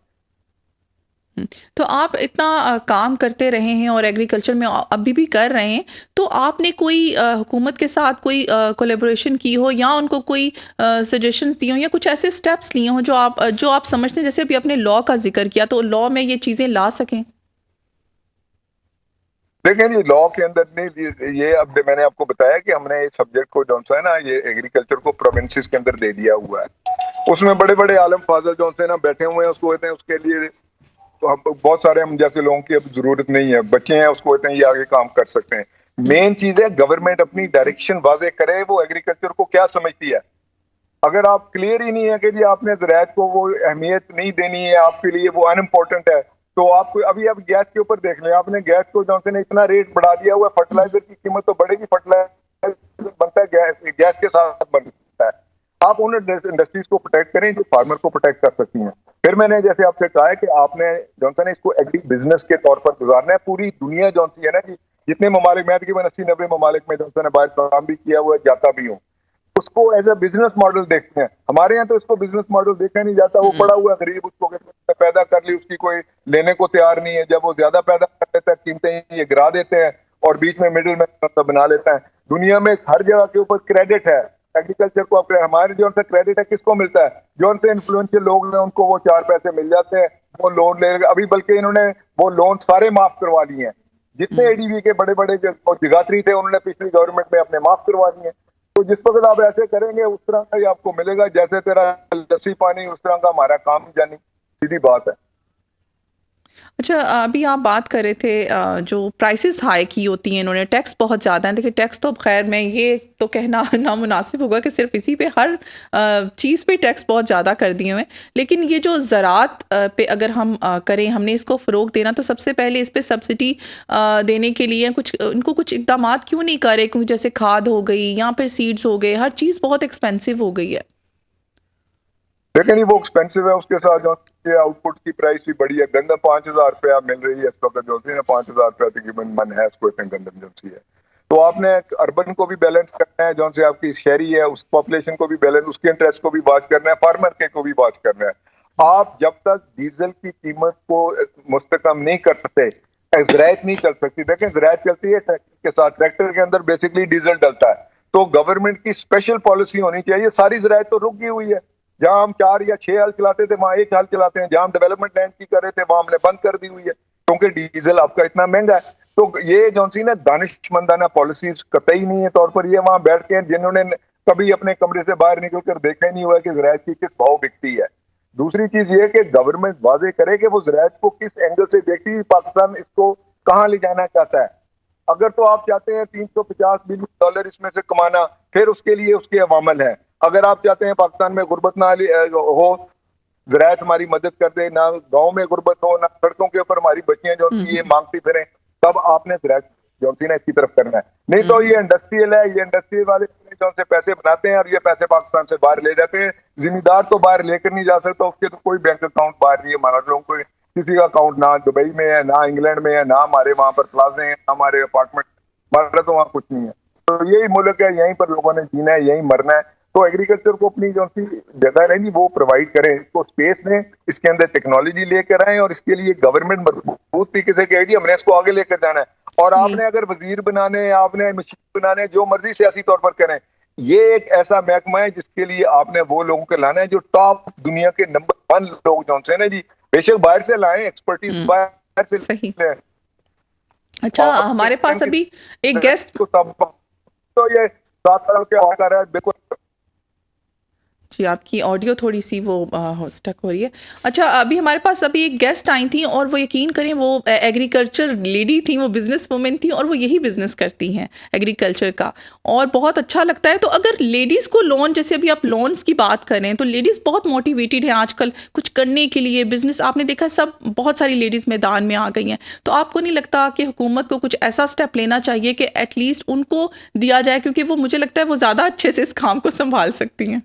तो आप इतना काम करते रहे हैं और एग्रीकल्चर में अभी भी कर रहे हैं, तो आपने कोई हुकूमत के साथ कोई कोलैबोरेशन की हो या उनको कोई सजेशंस दिए हो या कुछ ऐसे स्टेप्स लिए हो जो आप समझते हैं, जैसे अभी अपने लॉ का जिक्र किया, तो लॉ में ये चीज़ें ला सकें? देखिए जी, लॉ के अंदर नहीं, ये अब मैंने आपको बताया कि हमने इस सब्जेक्ट को जो है ना, ये एग्रीकल्चर को प्रोविंसेस के अंदर दे दिया हुआ है। उसमें बड़े बड़े आलम फाजल जो है ना बैठे हुए हैं, उसको कहते हैं, उसके लिए तो हम बहुत सारे हम जैसे लोगों की अब जरूरत नहीं है, बच्चे हैं, उसको कहते हैं ये आगे काम कर सकते हैं। मेन चीज है गवर्नमेंट अपनी डायरेक्शन वाजे करे, वो एग्रीकल्चर को क्या समझती है। अगर आप क्लियर ही नहीं है कि जी आपने ज़राअत को वो अहमियत नहीं देनी है, आपके लिए वो अनइम्पोर्टेंट है, तो आपको अभी आप गैस के ऊपर देख लें, आपने गैस को जॉनसन ने इतना रेट बढ़ा दिया हुआ, फर्टिलाइजर की कीमत तो बढ़ेगी, फर्टिलाइजर बनता है गैस के साथ बनता है। आप उन इंडस्ट्रीज को प्रोटेक्ट करें जो फार्मर को प्रोटेक्ट कर सकती हैं। फिर मैंने जैसे आपसे कहा है कि आपने जॉनसन ने इसको एग्री बिजनेस के तौर पर गुजारना है। पूरी दुनिया जॉनसी है ना जी, जितने ममालिक, मैं तकरीबन 80-90 ममालिक में जॉनसन ने बाहर काम भी किया हुआ है, जाता भी हूँ, उसको एज ए बिजनेस मॉडल देखते हैं। हमारे यहाँ तो इसको बिजनेस मॉडल देखा नहीं जाता। वो पड़ा हुआ गरीब, उसको पैदा कर ली, उसकी कोई लेने को तैयार नहीं है। जब वो ज्यादा पैदा कर लेता है, कीमतें ये गिरा देते हैं और बीच में मिडिल मैन बना लेता है। दुनिया में हर जगह के ऊपर क्रेडिट है एग्रीकल्चर को। हमारे जो सा क्रेडिट है किसको मिलता है? जो उनसे इन्फ्लुएंशियल लोग हैं उनको वो 4 पैसे मिल जाते हैं, वो लोन ले। अभी बल्कि इन्होंने वो लोन सारे माफ करवा लिए हैं। जितने एडीबी के बड़े बड़े जगात्री थे उन्होंने पिछली गवर्नमेंट में अपने माफ करवा दिए। तो जिस वक्त आप ऐसे करेंगे उस तरह का ही आपको मिलेगा, जैसे तेरा लस्सी पानी उस तरह का हमारा काम जानी, सीधी बात है। अच्छा, अभी आप बात कर रहे थे जो प्राइसेस हाई की होती हैं इन्होंने, टैक्स बहुत ज़्यादा है। देखिए टैक्स तो अब खैर मैं ये तो कहना नामुनासिब होगा कि सिर्फ इसी पे हर चीज़ पे टैक्स बहुत ज़्यादा कर दिए हुए हैं, लेकिन ये जो ज़रात पे अगर हम करें, हमने इसको फ़रोग देना, तो सबसे पहले इस पे सब्सिडी देने के लिए कुछ इनको कुछ इकदाम क्यों नहीं करे? क्योंकि जैसे खाद हो गई या फिर सीड्स हो गए, हर चीज़ बहुत एक्सपेंसिव हो गई है। लेकिन वो एक्सपेंसिव है, उसके साथ जो आउटपुट की प्राइस भी बड़ी है। गंदम 5,000 रुपया मिल रही है इस वक्त, जो है ना 5,000 रुपया तकरीबन मन है इसको, इतने गंदम जो है। तो आपने अर्बन को भी बैलेंस करना है, जो से आपकी शहरी है उस पॉपुलेशन को भी बैलेंस, उसके इंटरेस्ट को भी बात करना है, फार्मर के को भी बात करना है। आप जब तक डीजल की कीमत को मुस्तकम नहीं कर सकते, ज़रायत नहीं चल सकती। देखें ज़रायत चलती है ट्रैक्टर के साथ, ट्रैक्टर के अंदर बेसिकली डीजल डलता है, तो गवर्नमेंट की स्पेशल पॉलिसी होनी चाहिए। सारी ज़रायत तो रुक गई हुई है, जहां हम 4 या 6 हल चलाते थे वहां 1 हल चलाते हैं, जहां हम डेवलपमेंट लैंड की कर रहे थे वहां हमने बंद कर दी हुई है, क्योंकि डीजल आपका इतना महंगा है। तो ये जो सी ना दानिशमंदाना पॉलिसीज कतई नहीं है तौर पर ये वहां बैठ के, जिन्होंने कभी अपने कमरे से बाहर निकल कर देखा ही नहीं हुआ कि ज़रायत की किस भाव बिकती है। दूसरी चीज ये कि गवर्नमेंट वाजे करे कि वो ज़रायत को किस एंगल से देखती है, पाकिस्तान इसको कहां ले जाना चाहता है। अगर तो आप चाहते हैं $350 बिलियन इसमें से कमाना, फिर उसके लिए उसके अवामल है। अगर आप चाहते हैं पाकिस्तान में गुर्बत ना हो, ज़रायत हमारी मदद कर दे, ना गांव में गुर्बत हो, ना सड़कों के ऊपर हमारी बच्चियां जो ये मांगती फिरें, तब आपने ज़रायत जो ना इसकी तरफ करना है। नहीं तो ये इंडस्ट्रियल है, ये इंडस्ट्रियल वाले जो से पैसे बनाते हैं और ये पैसे पाकिस्तान से बाहर ले जाते हैं। जिम्मेदार तो बाहर लेकर नहीं जा सकता, उसके तो कोई बैंक अकाउंट बाहर नहीं है। हमारा लोगों को किसी का अकाउंट ना दुबई में है, ना इंग्लैंड में है, ना हमारे वहां पर प्लाजे हैं, ना हमारे अपार्टमेंट, हमारा तो वहाँ कुछ नहीं है। तो यही मुल्क है, यहीं पर लोगों ने जीना है, यहीं मरना है। तो एग्रीकल्चर को अपनी जो सी जगह रहेगी वो प्रोवाइड करें, इसको स्पेस दें, इसके अंदर टेक्नोलॉजी लेकर आए, और इसके लिए गवर्नमेंट मजबूत तरीके से कहेगी हमने इसको आगे लेकर जाना है। और आपने अगर वजीर बनाने, आपने मशीन बनाने, जो मर्जी सियासी तौर पर करें, ये एक ऐसा महकमा है जिसके लिए आपने वो लोगों को लाना है जो टॉप दुनिया के नंबर 1 लोग जो है ना जी, बेशक बाहर से लाएं, एक्सपर्टीज बाहर से लें। अच्छा, हमारे पास अभी एक गेस्ट तो ये 7 साल के आ रहा है, बिल्कुल जी, आपकी ऑडियो थोड़ी सी वो स्टक हो रही है। अच्छा, अभी हमारे पास अभी एक गेस्ट आई थी और वो यकीन करें वो एग्रीकल्चर लेडी थी, वो बिजनेस वुमेन थी और वो यही बिजनेस करती हैं एग्रीकल्चर का, और बहुत अच्छा लगता है। तो अगर लेडीज़ को लोन, जैसे अभी आप लोन्स की बात करें, तो लेडीज़ बहुत मोटिवेटेड हैं आजकल कुछ करने के लिए, बिजनेस आपने देखा सब बहुत सारी लेडीज़ मैदान में आ गई हैं। तो आपको नहीं लगता कि हुकूमत को कुछ ऐसा स्टेप लेना चाहिए कि एटलीस्ट उनको दिया जाए, क्योंकि वो मुझे लगता है वो ज़्यादा अच्छे से इस काम को संभाल सकती हैं।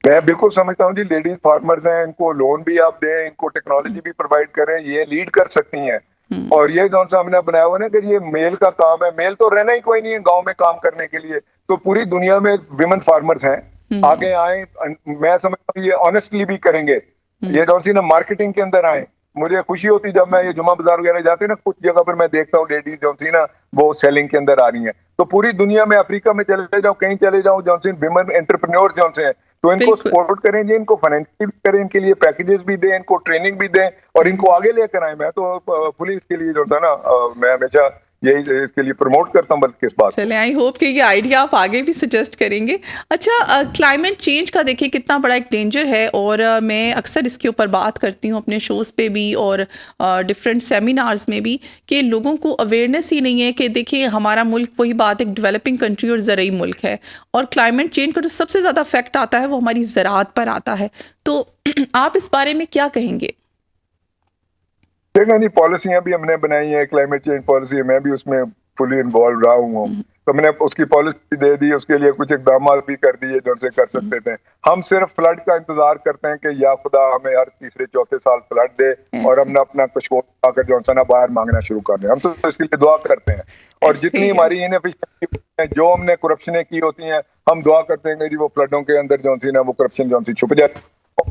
मैं बिल्कुल समझता हूँ जी, लेडीज फार्मर्स हैं, इनको लोन भी आप दें, इनको टेक्नोलॉजी भी प्रोवाइड करें, ये लीड कर सकती हैं। और ये जो सा हमने बनाया हुआ ना कि ये मेल का काम है, मेल तो रहना ही कोई नहीं है गांव में काम करने के लिए, तो पूरी दुनिया में विमेन फार्मर्स हैं, आगे आए। मैं समझता हूँ ये ऑनेस्टली भी करेंगे, ये जो सी ना मार्केटिंग के अंदर आए। मुझे खुशी होती जब मैं ये जुमा बाजार वगैरह जाते हैं ना, कुछ जगह पर मैं देखता हूँ लेडीज जो सी ना वो सेलिंग के अंदर आ रही हैं। तो पूरी दुनिया में, अफ्रीका में चले जाओ, कहीं चले जाओ, जो सी विमेन एंटरप्रेन्योर जो से हैं, तो इनको सपोर्ट करें जी, इनको फाइनेंशियली भी करें, इनके लिए पैकेजेस भी दें, इनको ट्रेनिंग भी दें और इनको आगे लेकर आए। मैं तो फुली इसके लिए जो था ना, मैं हमेशा यही इसके लिए प्रमोट करता हूँ बल्कि इस बात। चले, आई होप कि ये आइडिया आप आगे भी सजेस्ट करेंगे। अच्छा, क्लाइमेट चेंज का देखिए कितना बड़ा एक डेंजर है, और मैं अक्सर इसके ऊपर बात करती हूँ अपने शोज़ पे भी और डिफरेंट सेमिनार्स में भी, कि लोगों को अवेयरनेस ही नहीं है कि देखिए हमारा मुल्क, वही बात, एक डेवलपिंग कंट्री और ज़रूरी मुल्क है, और क्लाइमेट चेंज का जो सबसे ज़्यादा इफेक्ट आता है वो हमारी ज़राअत पर आता है। तो आप इस बारे में क्या कहेंगे? देखा नहीं, पॉलिसियां भी हमने बनाई है, क्लाइमेट चेंज पॉलिसी, मैं भी उसमें फुली इन्वॉल्व रहा हूँ। तो मैंने उसकी पॉलिसी दे दी, उसके लिए कुछ इकदाम भी कर दिए जो से कर सकते थे। हम सिर्फ फ्लड का इंतजार करते हैं कि या खुदा हमें हर तीसरे चौथे साल फ्लड दे और हमने अपना कशकोर आकर जो है ना बाहर मांगना शुरू कर दें। हम तो इसके लिए दुआ करते हैं, और जितनी हमारी इनएफिशिएंसी जो हमने करप्शनें की होती हैं, हम दुआ करते हैं कि जी वो फ्लडों के अंदर जो सी ना वो करप्शन जो सी छुप जाए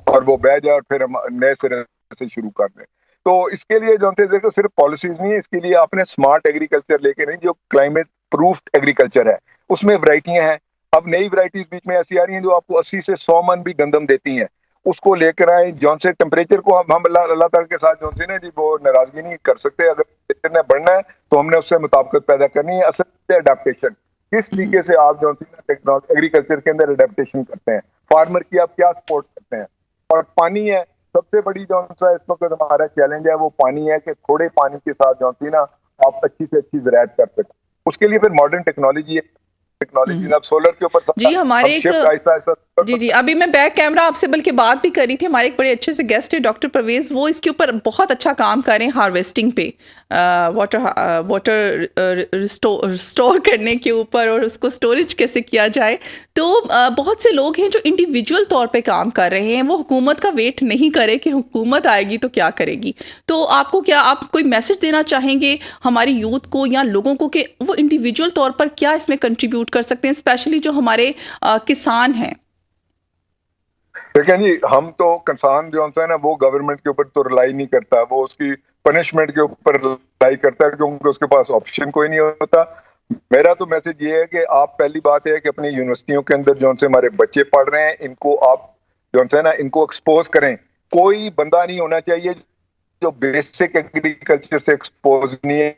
और वो बह जाए और फिर हम नए सिरे से शुरू कर दें। तो इसके लिए जो देखो सिर्फ पॉलिसीज नहीं है, इसके लिए आपने स्मार्ट एग्रीकल्चर लेके नहीं, जो क्लाइमेट प्रूफ्ड एग्रीकल्चर है, उसमें वैरायटियां हैं। अब नई वैरायटीज बीच में ऐसी आ रही हैं जो आपको 80 से 100 मन भी गंदम देती हैं। उसको लेकर आए, जौन से टेम्परेचर को हम अल्लाह ताला के साथ जौन से ना जी वो नाराजगी नहीं कर सकते। अगर टेम्परेचर ने बढ़ना है तो हमने उससे मुताबिकत पैदा करनी है। असल में अडेप्टेशन किस तरीके से आप जौन सी ना टेक्नोलॉजी एग्रीकल्चर के अंदर अडेप्टेशन करते हैं, फार्मर की आप क्या सपोर्ट करते हैं। और पानी है सबसे बड़ी जौन सा इस वक्त हमारा चैलेंज है, वो पानी है कि थोड़े पानी के साथ जौन सी ना आप अच्छी से अच्छी ज़राअत कर सकें। उसके लिए फिर मॉडर्न टेक्नोलॉजी अब सोलर के ऊपर जी हमारे एक जी अभी मैं बैक कैमरा आपसे बल्कि बात भी कर रही थी, हमारे एक बड़े अच्छे से गेस्ट है डॉक्टर परवेज, वो इसके ऊपर बहुत अच्छा काम कर रहे हैं हार्वेस्टिंग पे, वाटर स्टोर करने के ऊपर और उसको स्टोरेज कैसे किया जाए। तो बहुत से लोग हैं जो इंडिविजुअल तौर पे काम कर रहे हैं, वो हुकूमत का वेट नहीं करे कि हुकूमत आएगी तो क्या करेगी। तो आपको क्या आप कोई मैसेज देना चाहेंगे हमारी यूथ को या लोगों को कि वो इंडिविजुअल तौर पर क्या इसमें कंट्रीब्यूट कर सकते हैं, स्पेशली जो हमारे किसान हैं। देखिए जी, हम तो किसान जो है ना वो गवर्नमेंट के ऊपर तो रिलाई नहीं करता, वो उसकी पनिशमेंट के ऊपर रिलाई करता है क्योंकि उसके पास ऑप्शन कोई नहीं होता। मेरा तो मैसेज ये है कि आप पहली बात है कि अपनी यूनिवर्सिटियों के अंदर जो से हमारे बच्चे पढ़ रहे हैं इनको आप जो है ना इनको एक्सपोज करें। कोई बंदा नहीं होना चाहिए जो बेसिक एग्रीकल्चर से एक्सपोज नहीं है,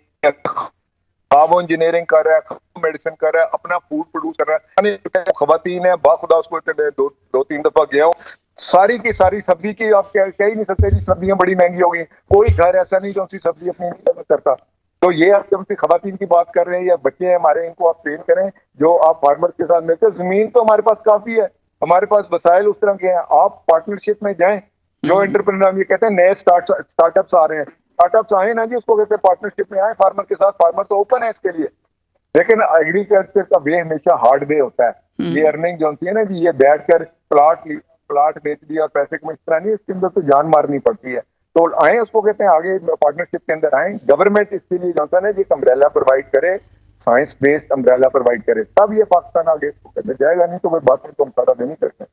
वो इंजीनियरिंग कर रहा है, मेडिसिन कर रहा है, अपना फूड प्रोड्यूस कर रहा है। खवातीन है बाखुदा, उसको दो तीन दफा गया हूँ, सारी की सारी सब्जी की आप कह ही नहीं सकते जी सब्जियां बड़ी महंगी हो गई। कोई घर ऐसा नहीं जो सी सब्जी अपनी नहीं करता। तो ये आप जब से खवातीन की बात कर रहे हैं या बच्चे हैं हमारे, इनको आप ट्रेन करें, जो आप फार्मर के साथ मिलकर, जमीन तो हमारे पास काफी है, हमारे पास वसाइल उस तरह के हैं, आप पार्टनरशिप में जाएं। जो एंटरप्रेन्योर ये कहते हैं नए स्टार्टअप्स आ रहे हैं, स्टार्टअप्स आए ना जी, उसको कहते हैं पार्टनरशिप में आए फार्मर के साथ। फार्मर तो ओपन है इसके लिए, लेकिन एग्रीकल्चर का वे हमेशा हार्ड वे होता है। ये अर्निंग जो होती है ना जी, ये बैठकर प्लाट बेच दिया और पैसे को इस तरह नहीं, इसके अंदर तो जान मारनी पड़ती है। तो आए, उसको कहते हैं आगे पार्टनरशिप के अंदर आए। गवर्नमेंट इसके लिए जो होता है ना जी, अम्ब्रेला प्रोवाइड करे, साइंस बेस्ड अम्ब्रेला प्रोवाइड करे, तब ये पाकिस्तान आगे इसको करने जाएगा, नहीं तो कोई बातें तो हम सारा नहीं करते।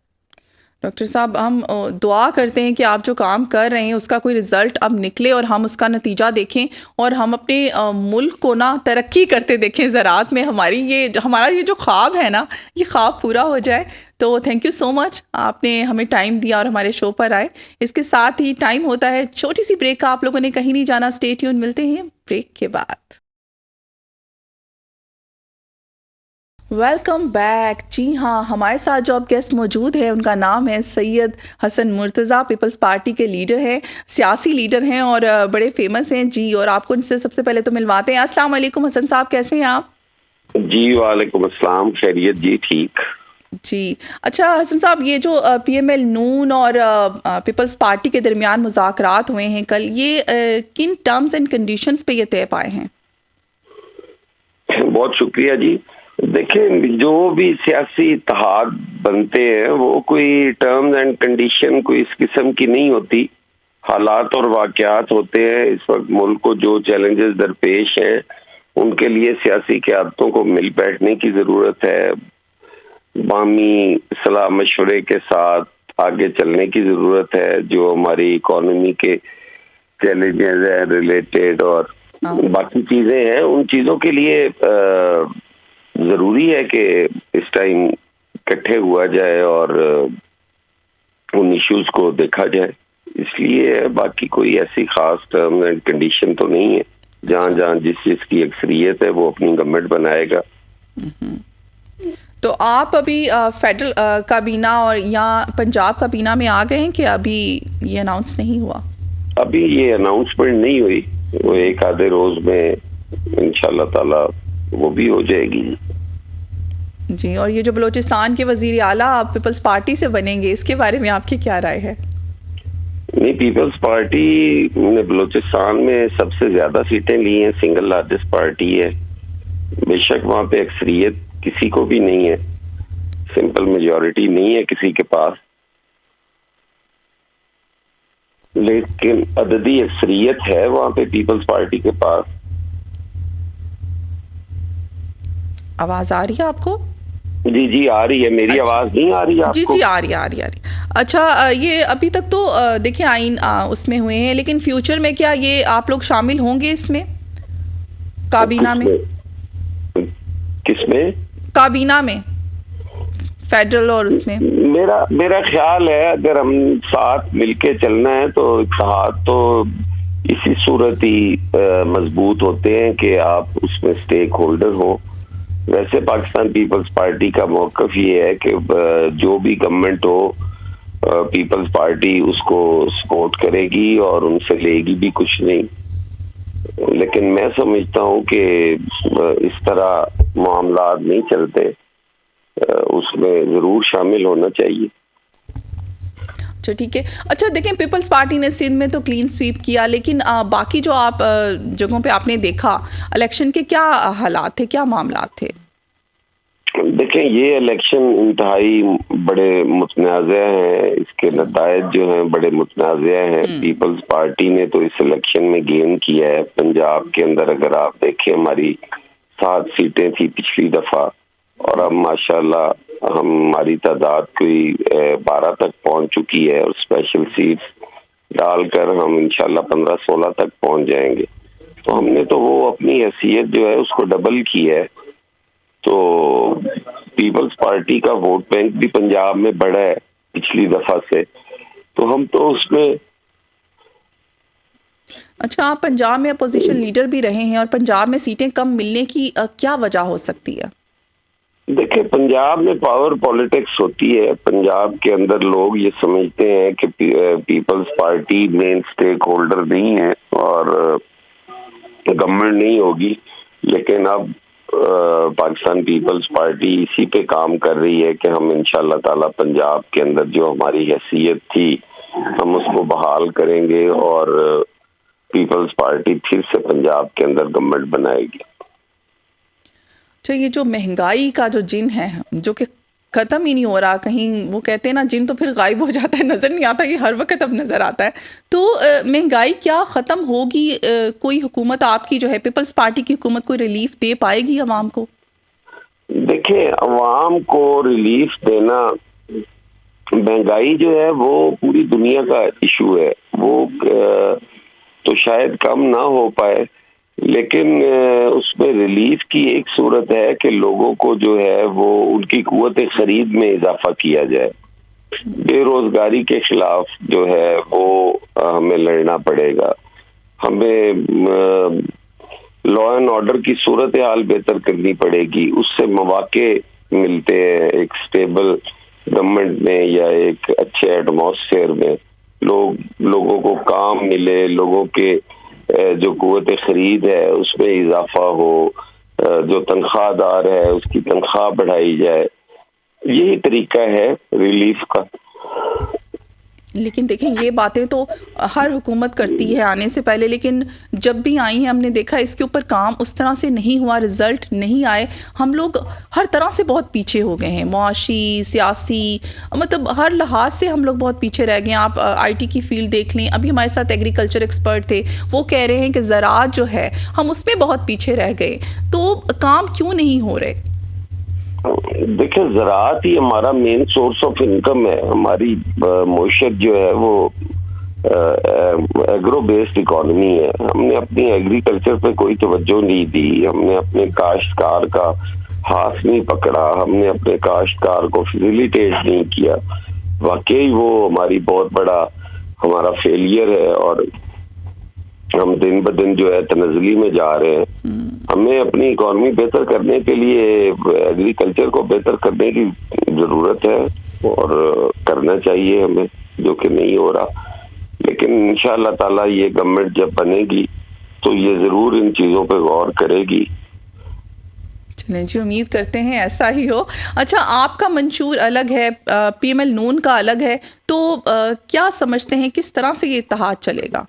डॉक्टर साहब, हम दुआ करते हैं कि आप जो काम कर रहे हैं उसका कोई रिज़ल्ट अब निकले और हम उसका नतीजा देखें और हम अपने मुल्क को ना तरक्की करते देखें ज़राअत में। हमारा ये जो ख्वाब है ना, ये ख्वाब पूरा हो जाए। तो थैंक यू सो मच, आपने हमें टाइम दिया और हमारे शो पर आए। इसके साथ ही टाइम होता है छोटी सी ब्रेक का, आप लोगों ने कहीं नहीं जाना, स्टे ट्यून, मिलते हैं ब्रेक के बाद। Welcome back. जी हाँ, हमारे साथ जो अब गेस्ट मौजूद है उनका नाम है सैयद हसन मुर्तज़ा, पीपल्स पार्टी के लीडर हैं, सियासी लीडर हैं और बड़े फेमस हैं जी। और आपको इनसे सबसे पहले तो मिलवाते हैं। अस्सलाम वालेकुम हसन साहब, कैसे हैं आप? जी वालेकुम अस्सलाम, खैरियत जी, ठीक जी। अच्छा हसन साहब, ये जो PML नून और पीपल्स पार्टी के दरमियान मुज़ाकरात हुए हैं कल, ये किन टर्म्स एंड कंडीशंस पे ये तय पाए हैं? बहुत शुक्रिया जी। देखें, जो भी सियासी इत्तेहाद बनते हैं वो कोई टर्म्स एंड कंडीशन कोई इस किस्म की नहीं होती, हालात और वाक़यात होते हैं। इस वक्त मुल्क को जो चैलेंजेस दरपेश हैं उनके लिए सियासी क़यादतों को मिल बैठने की ज़रूरत है, बामी सलाह मशवरे के साथ आगे चलने की ज़रूरत है। जो हमारी इकॉनमी के चैलेंजेस हैं रिलेटेड और बाकी चीज़ें हैं, उन चीज़ों के लिए ज़रूरी है कि इस टाइम इकट्ठे हुआ जाए और उन इश्यूज को देखा जाए। इसलिए बाकी कोई ऐसी खास टर्म एंड कंडीशन तो नहीं है। जहाँ जहाँ जिस चीज़ की अक्सरियत है वो अपनी गवर्नमेंट बनाएगा। तो आप अभी फेडरल काबीना और या पंजाब काबीना में आ गए हैं कि अभी ये अनाउंस नहीं हुआ? अभी ये अनाउंसमेंट नहीं हुई, वो एक आधे रोज में इंशाल्लाह ताला वो भी हो जाएगी जी। और ये जो बलोचिस्तान के वजीर आला आप पीपल्स पार्टी से बनेंगे, इसके बारे में आपकी क्या राय है? नहीं, पीपल्स पार्टी ने बलोचिस्तान में सबसे ज्यादा सीटें ली हैं, सिंगल लार्जेस्ट पार्टी है। बेशक वहाँ पे अक्सरियत किसी को भी नहीं है, सिंपल मेजॉरिटी नहीं है किसी के पास, लेकिन अददी अक्सरियत है वहाँ पे पीपल्स पार्टी के पास। आवाज आ रही है आपको? जी जी आ रही है, मेरी आवाज नहीं आ रही आपको? जी जी आ रही है। अच्छा, ये अभी तक तो देखिए आइन उसमें हुए हैं, लेकिन फ्यूचर में क्या ये आप लोग शामिल होंगे इसमें, काबीना में? किसमें? काबीना में, फेडरल और उसमें? मेरा ख्याल है अगर हम साथ मिलके चलना है तो इत्तेहाद तो इसी सूरत ही मजबूत होते हैं कि आप उसमें स्टेक होल्डर हो। वैसे पाकिस्तान पीपल्स पार्टी का मौकफ ये है कि जो भी गवर्नमेंट हो पीपल्स पार्टी उसको सपोर्ट करेगी और उनसे लेगी भी कुछ नहीं। लेकिन मैं समझता हूँ कि इस तरह मामलात नहीं चलते, उसमें जरूर शामिल होना चाहिए। अच्छा ठीक है। अच्छा देखें, पीपल्स पार्टी ने सिंध में तो क्लीन स्वीप किया, लेकिन बाकी जो आप जगहों पे आपने देखा इलेक्शन के क्या हालात थे, क्या मामलात थे? देखें, ये इलेक्शन इंतहाई बड़े मुतनाज़ा हैं, इसके नतायज जो हैं बड़े मुतनाज़ा हैं। पीपल्स पार्टी ने तो इस इलेक्शन में गेन किया है। पंजाब के अंदर अगर आप देखें हमारी 7 सीटें थी पिछली दफा और अब माशाल्लाह हमारी तादाद कोई 12 तक पहुंच चुकी है और स्पेशल सीट्स डालकर हम इंशाल्लाह 15-16 तक पहुंच जाएंगे। तो हमने तो वो अपनी हैसियत जो है उसको डबल की है। तो पीपल्स पार्टी का वोट बैंक भी पंजाब में बढ़ा है पिछली दफा से, तो हम तो उसमें। अच्छा, आप पंजाब में अपोजिशन लीडर भी रहे हैं और पंजाब में सीटें कम मिलने की क्या वजह हो सकती है? देखिए, पंजाब में पावर पॉलिटिक्स होती है। पंजाब के अंदर लोग ये समझते हैं कि peoples party main stakeholder नहीं है और गवर्नमेंट नहीं होगी। लेकिन अब पाकिस्तान पीपल्स पार्टी इसी पे काम कर रही है कि हम इंशाल्लाह ताला पंजाब के अंदर जो हमारी हैसियत थी हम उसको बहाल करेंगे और पीपल्स पार्टी फिर से पंजाब के अंदर गवर्नमेंट बनाएगी। तो ये जो महंगाई का जो जिन है जो कि ख़त्म ही नहीं हो रहा, कहीं वो कहते हैं ना जिन तो फिर गायब हो जाता है, नज़र नहीं आता, ये हर वक्त अब नज़र आता है। तो महंगाई क्या ख़त्म होगी? कोई हुकूमत आपकी जो है पीपल्स पार्टी की हुकूमत कोई रिलीफ दे पाएगी अवाम को? देखिए, अवाम को रिलीफ देना, महंगाई जो है वो पूरी दुनिया का इशू है, वो तो शायद कम ना हो पाए, लेकिन उसमें रिलीफ की एक सूरत है कि लोगों को जो है वो उनकी कुव्वत खरीद में इजाफा किया जाए। बेरोजगारी के खिलाफ जो है वो हमें लड़ना पड़ेगा। हमें लॉ एंड ऑर्डर की सूरत हाल बेहतर करनी पड़ेगी, उससे मौके मिलते हैं एक स्टेबल गवर्नमेंट में या एक अच्छे एटमॉस्फेयर में। लोगों को काम मिले, लोगों के जो कुव्वत खरीद है उसमें इजाफा हो, जो तनख्वाहदार है उसकी तनख्वाह बढ़ाई जाए। यही तरीका है रिलीफ का। लेकिन देखें, ये बातें तो हर हुकूमत करती है आने से पहले, लेकिन जब भी आई हैं हमने देखा इसके ऊपर काम उस तरह से नहीं हुआ, रिजल्ट नहीं आए। हम लोग हर तरह से बहुत पीछे हो गए हैं, मुआशी, सियासी, मतलब हर लिहाज से हम लोग बहुत पीछे रह गए हैं। आप आईटी की फील्ड देख लें, अभी हमारे साथ एग्रीकल्चर एक्सपर्ट थे, वो कह रहे हैं कि ज़राअत जो है हम उसमें बहुत पीछे रह गए। तो काम क्यों नहीं हो रहे? देखिए, ज़राअत ही हमारा मेन सोर्स ऑफ इनकम है। हमारी मईशत जो है वो एग्रो बेस्ड इकोनॉमी है। हमने अपनी एग्रीकल्चर पे कोई तवज्जो नहीं दी, हमने अपने काश्तकार का हाथ नहीं पकड़ा, हमने अपने काश्तकार को फैसिलिटेट नहीं किया। वाकई वो हमारी बहुत बड़ा हमारा फेलियर है और हम दिन ब दिन जो है तनज़ली में जा रहे हैं। हमें अपनी इकोनॉमी बेहतर करने के लिए एग्रीकल्चर को बेहतर करने की जरूरत है और करना चाहिए हमें, जो कि नहीं हो रहा। लेकिन इंशाअल्लाह ताला ये गवर्नमेंट जब बनेगी तो ये जरूर इन चीजों पे गौर करेगी। चलें जी, उम्मीद करते हैं ऐसा ही हो। अच्छा, आपका मंशूर अलग है, पीएमएल नून का अलग है, तो क्या समझते हैं किस तरह से ये इत्तेहाद चलेगा?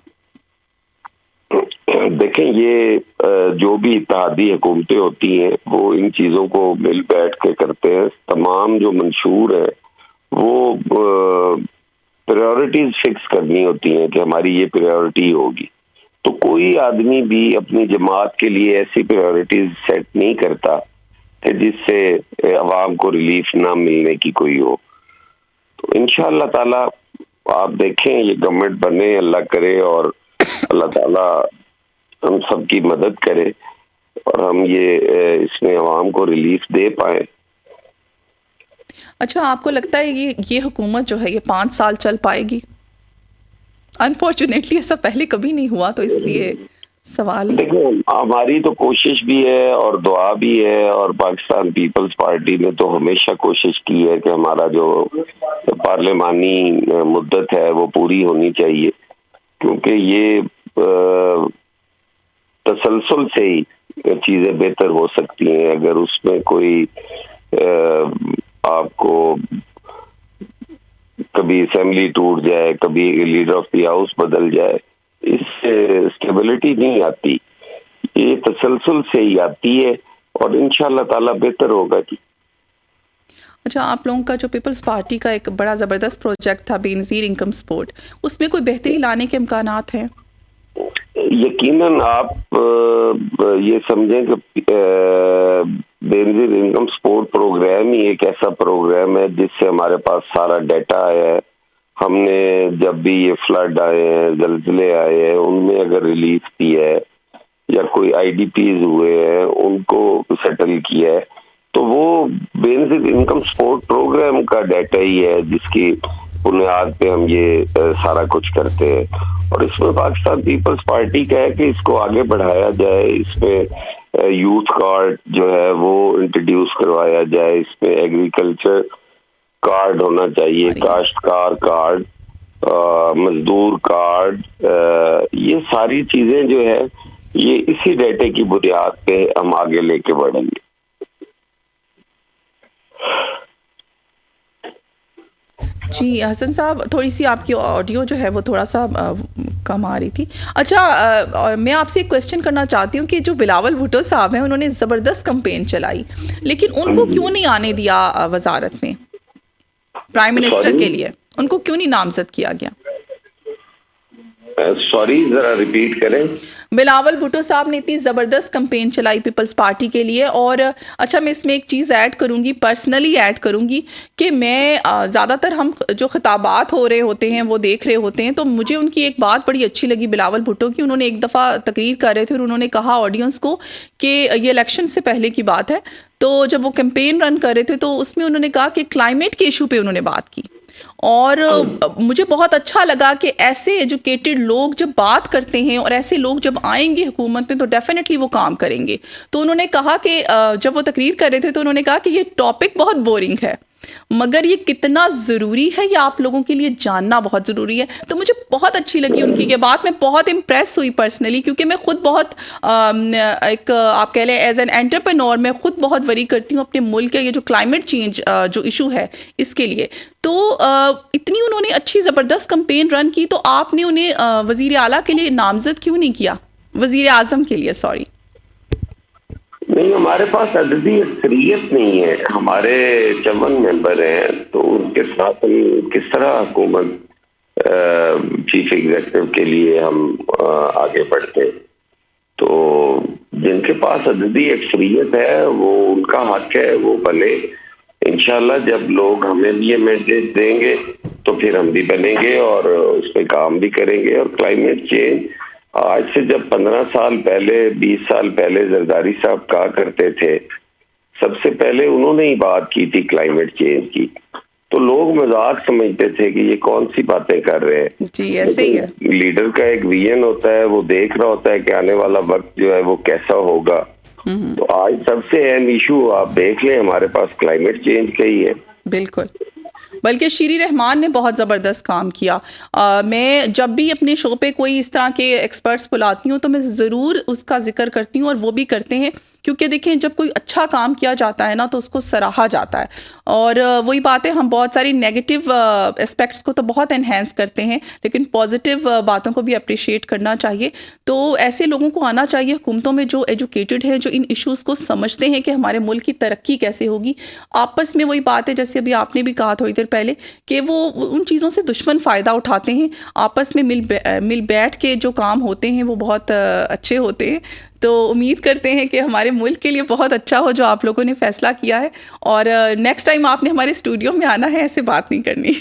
देखें, ये जो भी इत्तेहादी हुकूमतें होती हैं वो इन चीज़ों को मिल बैठ के करते हैं। तमाम जो मंशूर है वो प्रायोरिटीज फिक्स करनी होती हैं कि हमारी ये प्रायोरिटी होगी। तो कोई आदमी भी अपनी जमात के लिए ऐसी प्रायोरिटीज सेट नहीं करता कि जिससे अवाम को रिलीफ ना मिलने की कोई हो। तो इंशाअल्लाह ताला आप देखें ये गवर्नमेंट बने, अल्लाह करे और अल्लाह ताला हम सबकी मदद करे और हम ये इसमें अवाम को रिलीफ दे पाए। अच्छा, आपको लगता है ये हुकूमत जो है ये 5 साल चल पाएगी? अनफॉर्चुनेटली ऐसा पहले कभी नहीं हुआ, तो इसलिए सवाल। देखो, हमारी तो कोशिश भी है और दुआ भी है, और पाकिस्तान पीपल्स पार्टी ने तो हमेशा कोशिश की है कि हमारा जो पार्लिमानी मुद्दत है वो पूरी होनी चाहिए, क्योंकि ये तसलसल से ही चीजें बेहतर हो सकती हैं। अगर उसमें कोई आपको कभी असेंबली टूट जाए, कभी लीडर ऑफ द हाउस बदल जाए, इससे स्टेबिलिटी नहीं आती, ये तसलसल से ही आती है, और इंशाल्लाह ताला बेहतर होगा जी। अच्छा, आप लोगों का जो पीपल्स पार्टी का एक बड़ा ज़बरदस्त प्रोजेक्ट था बेनज़ीर इनकम सपोर्ट, उसमें कोई बेहतरी लाने के इम्कानात हैं? यकीनन आप ये समझें कि बेनज़ीर इनकम सपोर्ट प्रोग्राम ही एक ऐसा प्रोग्राम है जिससे हमारे पास सारा डाटा आया है। हमने जब भी ये फ्लड आए हैं, जल्जले आए हैं, उनमें अगर रिलीफ दिया है या कोई आईडीपीज हुए हैं उनको सेटल किया है, तो वो बेनज़ीर इनकम सपोर्ट प्रोग्राम का डाटा ही है जिसकी बुनियाद पे हम ये सारा कुछ करते हैं। और इसमें पाकिस्तान पीपल्स पार्टी का है कि इसको आगे बढ़ाया जाए, इसमें यूथ कार्ड जो है वो इंट्रोड्यूस करवाया जाए, इसमें एग्रीकल्चर कार्ड होना चाहिए, काश्तकार कार्ड, मजदूर कार्ड, ये सारी चीजें जो है ये इसी डाटे की बुनियाद पे हम आगे लेके बढ़ेंगे। जी हसन साहब, थोड़ी सी आपकी ऑडियो जो है वो थोड़ा सा कम आ रही थी। अच्छा, मैं आपसे एक क्वेश्चन करना चाहती हूँ कि जो बिलावल भुट्टो साहब हैं उन्होंने ज़बरदस्त कैंपेन चलाई, लेकिन उनको क्यों नहीं आने दिया वजारत में प्राइम मिनिस्टर के लिए? उनको क्यों नहीं नामजद किया गया? सॉरी, जरा रिपीट करें। बिलावल भुट्टो साहब ने इतनी ज़बरदस्त कैंपेन चलाई पीपल्स पार्टी के लिए, और अच्छा मैं इसमें एक चीज़ ऐड करूँगी, पर्सनली ऐड करूँगी कि मैं ज़्यादातर हम जो खिताबात हो रहे होते हैं वो देख रहे होते हैं, तो मुझे उनकी एक बात बड़ी अच्छी लगी बिलावल भुट्टो की। उन्होंने एक दफ़ा तकरीर कर रहे थे और उन्होंने कहा ऑडियंस को कि ये इलेक्शन से पहले की बात है, तो जब वो कैंपेन रन कर रहे थे तो उसमें उन्होंने कहा कि क्लाइमेट के इशू पे उन्होंने बात की, और मुझे बहुत अच्छा लगा कि ऐसे एजुकेटेड लोग जब बात करते हैं और ऐसे लोग जब आएंगे हुकूमत में तो डेफिनेटली वो काम करेंगे। तो उन्होंने कहा कि जब वो तकरीर कर रहे थे तो उन्होंने कहा कि ये टॉपिक बहुत बोरिंग है, मगर ये कितना ज़रूरी है ये आप लोगों के लिए जानना बहुत ज़रूरी है। तो मुझे बहुत अच्छी लगी उनकी ये बात, मैं बहुत इम्प्रेस हुई पर्सनली, क्योंकि मैं खुद बहुत एक आप कह लें एज एन एंटरप्रेन्योर मैं खुद बहुत वरी करती हूँ अपने मुल्क के ये जो क्लाइमेट चेंज जो इशू है इसके लिए। तो इतनी उन्होंने अच्छी ज़बरदस्त कैंपेन रन की, तो आपने उन्हें वज़ीर आला के लिए नामज़द क्यों नहीं किया? वज़ीर आज़म के लिए, सॉरी। नहीं, हमारे पास अददी अक्सरियत नहीं है, हमारे 54 मेंबर हैं, तो उनके साथ हम किस तरह हुकूमत चीफ एग्जीक्यूटिव के लिए हम आगे बढ़ते। तो जिनके पास अददी अक्सरियत है वो उनका हक है, वो बने। इंशाल्लाह जब लोग हमें भी ये मैंडेट देंगे तो फिर हम भी बनेंगे और उस पर काम भी करेंगे। और क्लाइमेट चेंज आज से जब 15 साल पहले 20 साल पहले जरदारी साहब कहा करते थे, सबसे पहले उन्होंने ही बात की थी क्लाइमेट चेंज की, तो लोग मजाक समझते थे कि ये कौन सी बातें कर रहे हैं। जी ऐसे ही है, लीडर का एक विजन होता है, वो देख रहा होता है कि आने वाला वक्त जो है वो कैसा होगा। तो आज सबसे अहम इशू आप देख लें हमारे पास क्लाइमेट चेंज का ही है। बिल्कुल, बल्कि शीरी रहमान ने बहुत ज़बरदस्त काम किया। मैं जब भी अपने शो पे कोई इस तरह के एक्सपर्ट्स बुलाती हूँ तो मैं ज़रूर उसका जिक्र करती हूँ, और वो भी करते हैं, क्योंकि देखें जब कोई अच्छा काम किया जाता है ना तो उसको सराहा जाता है। और वही बात है, हम बहुत सारी नेगेटिव एस्पेक्ट्स को तो बहुत एनहेंस करते हैं, लेकिन पॉजिटिव बातों को भी अप्रिशिएट करना चाहिए। तो ऐसे लोगों को आना चाहिए हुकूमतों में जो एजुकेटेड है, जो इन इश्यूज़ को समझते हैं कि हमारे मुल्क की तरक्की कैसे होगी। आपस में वही बात है, जैसे अभी आपने भी कहा थोड़ी देर पहले, कि वो उन चीज़ों से दुश्मन फ़ायदा उठाते हैं। आपस में मिल बैठ के जो काम होते हैं वो बहुत अच्छे होते हैं। तो उम्मीद करते हैं कि हमारे मुल्क के लिए बहुत अच्छा हो जो आप लोगों ने फ़ैसला किया है, और नेक्स्ट टाइम आपने हमारे स्टूडियो में आना है, ऐसे बात नहीं करनी।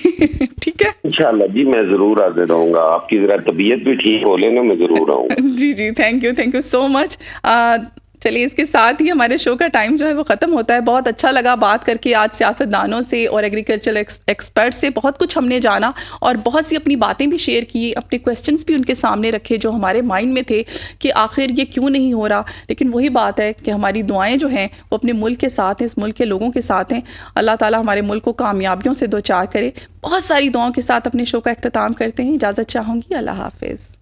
ठीक है, इंशाल्लाह जी, मैं ज़रूर हाजिर रहूँगा। आपकी ज़रा तबीयत भी ठीक हो लेना, मैं ज़रूर आऊँगा। जी जी, थैंक यू सो मच। चलिए इसके साथ ही हमारे शो का टाइम जो है वो ख़त्म होता है। बहुत अच्छा लगा बात करके आज सियासतदानों से और एग्रीकल्चरल एक्सपर्ट से बहुत कुछ हमने जाना और बहुत सी अपनी बातें भी शेयर की, अपने क्वेश्चंस भी उनके सामने रखे जो हमारे माइंड में थे कि आखिर ये क्यों नहीं हो रहा। लेकिन वही बात है कि हमारी दुआएं जो हैं वो अपने मुल्क के साथ हैं, इस मुल्क के लोगों के साथ हैं। अल्लाह ताला हमारे मुल्क को कामयाबियों से दो चार करे। बहुत सारी दुआओं के साथ अपने शो का अख्ताम करते हैं। इजाज़त चाहूँगी। अल्लाह हाफिज़।